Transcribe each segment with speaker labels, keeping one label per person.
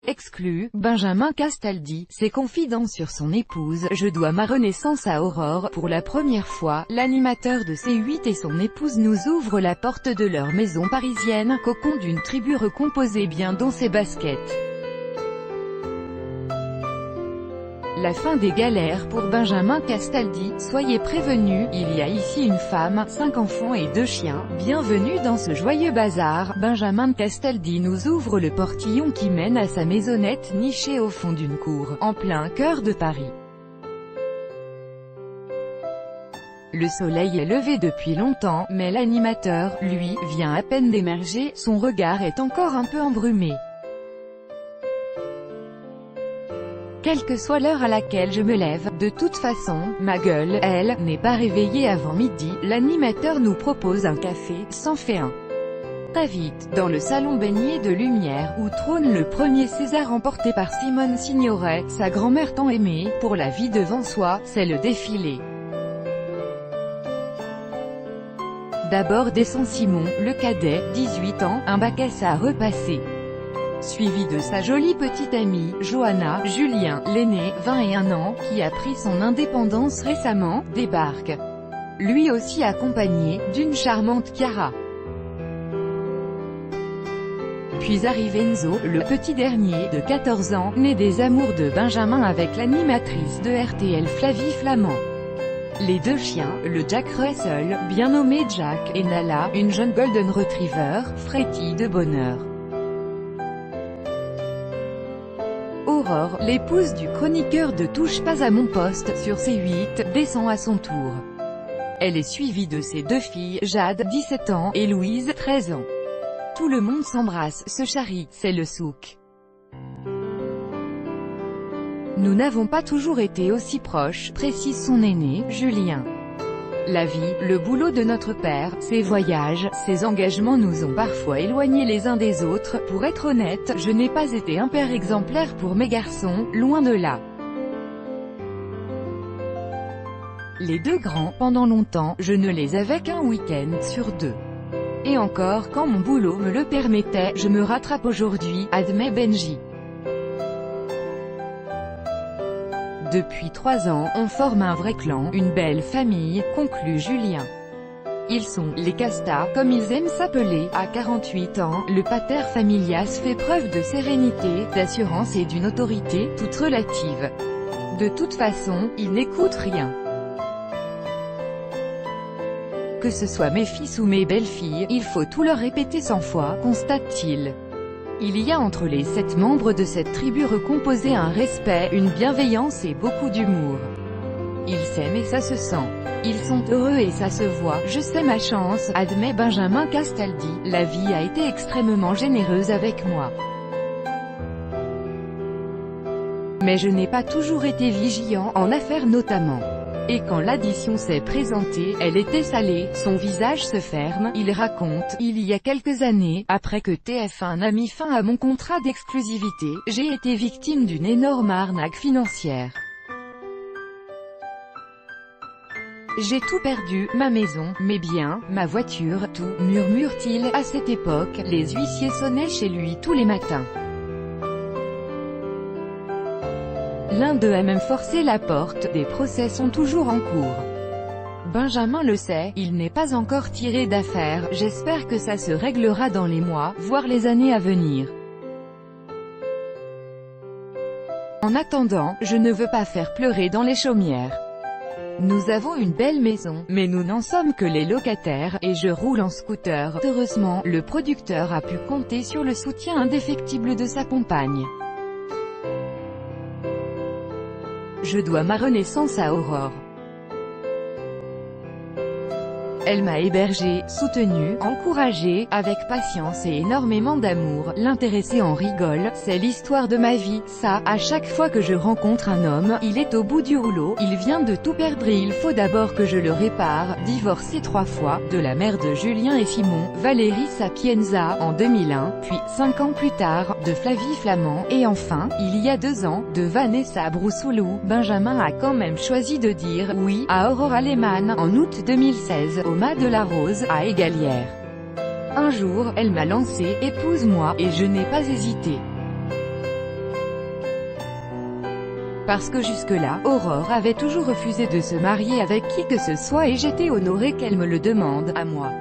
Speaker 1: Exclu, Benjamin Castaldi, ses confidences sur son épouse. Je dois ma renaissance à Aurore. Pour la première fois, l'animateur de C8 et son épouse nous ouvrent la porte de leur maison parisienne, cocon d'une tribu recomposée bien dans ses baskets. La fin des galères pour Benjamin Castaldi. Soyez prévenus, il y a ici une femme, 5 enfants et 2 chiens. Bienvenue dans ce joyeux bazar. Benjamin Castaldi nous ouvre le portillon qui mène à sa maisonnette nichée au fond d'une cour, en plein cœur de Paris. Le soleil est levé depuis longtemps, mais l'animateur, lui, vient à peine d'émerger, son regard est encore un peu embrumé. Quelle que soit l'heure à laquelle je me lève, de toute façon, ma gueule, elle, n'est pas réveillée avant midi. L'animateur nous propose un café, s'en fait un. Très vite, dans le salon baigné de lumière, où trône le premier César emporté par Simone Signoret, sa grand-mère tant aimée, pour la vie devant soi, c'est le défilé. D'abord descend Simon, le cadet, 18 ans, un bac S à repasser. Suivi de sa jolie petite amie, Johanna. Julien, l'aîné, 21 ans, qui a pris son indépendance récemment, débarque. Lui aussi accompagné, d'une charmante Chiara. Puis arrive Enzo, le petit dernier, de 14 ans, né des amours de Benjamin avec l'animatrice de RTL Flavie Flament. Les 2 chiens, le Jack Russell, bien nommé Jack, et Nala, une jeune Golden Retriever, frétille de bonheur. Aurore, l'épouse du chroniqueur de Touche pas à mon poste, sur C8, descend à son tour. Elle est suivie de ses 2 filles, Jade, 17 ans, et Louise, 13 ans. Tout le monde s'embrasse, se charrie, c'est le souk. Nous n'avons pas toujours été aussi proches, précise son aîné, Julien. La vie, le boulot de notre père, ses voyages, ses engagements nous ont parfois éloignés les uns des autres. Pour être honnête, je n'ai pas été un père exemplaire pour mes garçons, loin de là. Les 2 grands, pendant longtemps, je ne les avais qu'un week-end sur 2. Et encore, quand mon boulot me le permettait, je me rattrape aujourd'hui, admet Benji. Depuis 3 ans, on forme un vrai clan, une belle famille, conclut Julien. Ils sont « les Casta », comme ils aiment s'appeler. À 48 ans, le pater familias fait preuve de sérénité, d'assurance et d'une autorité, toute relative. De toute façon, il n'écoute rien. Que ce soit mes fils ou mes belles-filles, il faut tout leur répéter 100 fois, constate-t-il. Il y a entre les 7 membres de cette tribu recomposée un respect, une bienveillance et beaucoup d'humour. Ils s'aiment et ça se sent. Ils sont heureux et ça se voit. Je sais ma chance, admet Benjamin Castaldi. La vie a été extrêmement généreuse avec moi. Mais je n'ai pas toujours été vigilant, en affaires notamment. Et quand l'addition s'est présentée, elle était salée, son visage se ferme, il raconte, il y a quelques années, après que TF1 a mis fin à mon contrat d'exclusivité, j'ai été victime d'une énorme arnaque financière. J'ai tout perdu, ma maison, mes biens, ma voiture, tout, murmure-t-il. À cette époque, les huissiers sonnaient chez lui tous les matins. L'un d'eux a même forcé la porte, des procès sont toujours en cours. Benjamin le sait, il n'est pas encore tiré d'affaire, j'espère que ça se réglera dans les mois, voire les années à venir. En attendant, je ne veux pas faire pleurer dans les chaumières. Nous avons une belle maison, mais nous n'en sommes que les locataires, et je roule en scooter. Heureusement, le producteur a pu compter sur le soutien indéfectible de sa compagne. Je dois ma renaissance à Aurore. Elle m'a hébergé, soutenu, encouragé, avec patience et énormément d'amour. L'intéressé en rigole, c'est l'histoire de ma vie, ça. À chaque fois que je rencontre un homme, il est au bout du rouleau, il vient de tout perdre et il faut d'abord que je le répare. Divorcé 3 fois, de la mère de Julien et Simon, Valérie Sapienza, en 2001, puis, 5 ans plus tard, de Flavie Flament, et enfin, il y a 2 ans, de Vanessa Broussoulou. Benjamin a quand même choisi de dire oui à Aurora Lehmann, en août 2016, au Mas de la Rose, à Égalière. Un jour, elle m'a lancé « Épouse-moi » et je n'ai pas hésité. Parce que jusque-là, Aurore avait toujours refusé de se marier avec qui que ce soit et j'étais honorée qu'elle me le demande, à moi.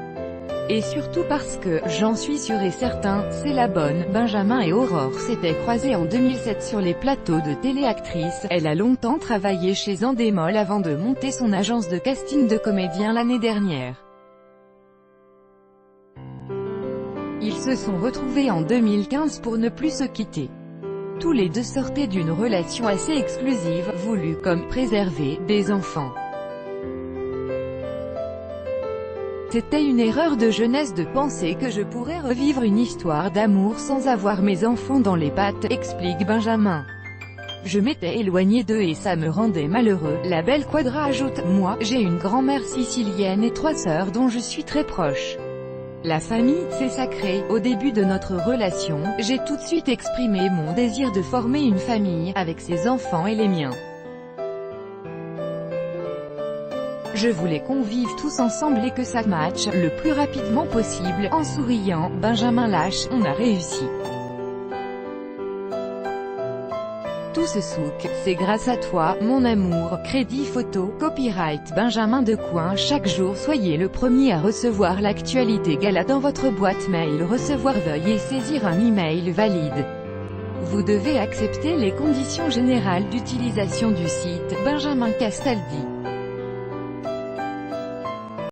Speaker 1: Et surtout parce que, j'en suis sûr et certain, c'est la bonne. Benjamin et Aurore s'étaient croisés en 2007 sur les plateaux de télé-actrice. Elle a longtemps travaillé chez Endemol avant de monter son agence de casting de comédiens l'année dernière. Ils se sont retrouvés en 2015 pour ne plus se quitter. Tous les deux sortaient d'une relation assez exclusive, voulue comme préserver des enfants. C'était une erreur de jeunesse de penser que je pourrais revivre une histoire d'amour sans avoir mes enfants dans les pattes, explique Benjamin. Je m'étais éloignée d'eux et ça me rendait malheureux. La belle Quadra ajoute, moi, j'ai une grand-mère sicilienne et 3 sœurs dont je suis très proche. La famille, c'est sacré. Au début de notre relation, j'ai tout de suite exprimé mon désir de former une famille, avec ses enfants et les miens. Je voulais qu'on vive tous ensemble et que ça matche le plus rapidement possible. En souriant, Benjamin lâche, on a réussi. Tout ce souk, c'est grâce à toi, mon amour. Crédit photo, copyright Benjamin Decoing. Chaque jour soyez le premier à recevoir l'actualité gala dans votre boîte mail. Recevoir, veuillez saisir un email valide. Vous devez accepter les conditions générales d'utilisation du site. Benjamin Castaldi.